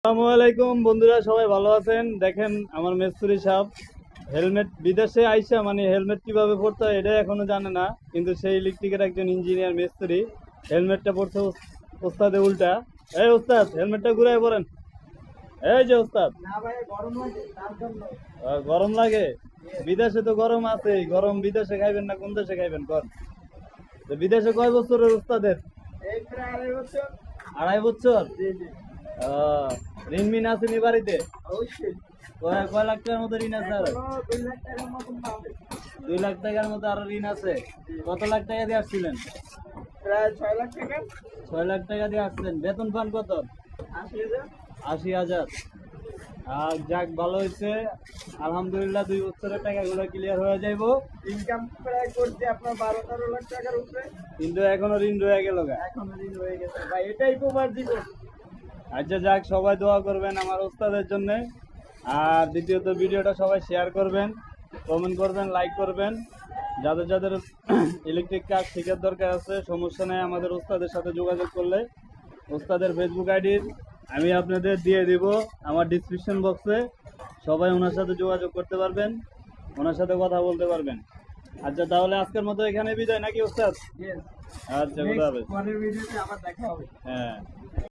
আসসালামু আলাইকুম বন্ধুরা, সবাই ভালো আছেন? দেখেন আমার মেস্তুরি সাহেব হেলমেট বিদেশে আইসা মানে হেলমেট কিভাবে পড়তে হয় এটা এখনো জানে না, কিন্তু সেই ইলেকট্রিকের একজন ইঞ্জিনিয়ার মিস্ত্রি হেলমেটটা পড়ছে ওস্তাদে উল্টা। এই ওস্তাদ, হেলমেটটা ঘুরাই পড়েন। এই যে ওস্তাদ, গরম লাগে? বিদেশে তো গরম আছে, গরম বিদেশে খাইবেন না কোন দেশে খাইবেন কর? তো বিদেশে কয় বছরের ওস্তাদের? 2.5 বছর। ঋণ মিন আসেনি বাড়িতে? কয় কয় লাখ টাকার মতো ঋণ আছে আরো? 2 লাখ টাকার মতো আরো ঋণ আছে। কত লাখ টাকা দিয়ে আসছিলেন? প্রায় 6 লাখ টাকা। 6 লাখ টাকা দিয়ে আসছেন। বেতন পান কত? 80,000। 80,000। আর যাক, ভালো হয়েছে আলহামদুলিল্লাহ। 2 বছরের টাকাগুলো ক্লিয়ার হয়ে যাইব। ইনকাম প্রায় করছে আপনার 12-13 লাখ টাকার উপরে। কিন্তু এখনো ঋণ রয়ে গেল গা। এখনো ঋণ হয়ে গেছে ভাই, এটাই প্রমাণ দিব। আচ্ছা যাক, সবাই দোয়া করবেন আমার ওস্তাদের জন্য। আর দ্বিতীয়ত ভিডিওটা সবাই শেয়ার করবেন, কমেন্ট করবেন, লাইক করবেন। যাদের যাদের ইলেকট্রিক কাজ শেখার দরকার আছে, সমস্যা নেই, আমাদের ওস্তাদের সাথে যোগাযোগ করলে ওস্তাদের ফেসবুক আইডি আমি আপনাদের দিয়ে দিব আমার ডিসক্রিপশন বক্সে। সবাই ওনার সাথে যোগাযোগ করতে পারবেন, ওনার সাথে কথা বলতে পারবেন। আচ্ছা তাহলে আজকের মতো এখানে বিদায় নাকি ওস্তাদ? Yes. আচ্ছা, খুদা হাফেজ। পরের ভিডিওতে আবার দেখা হবে। হ্যাঁ।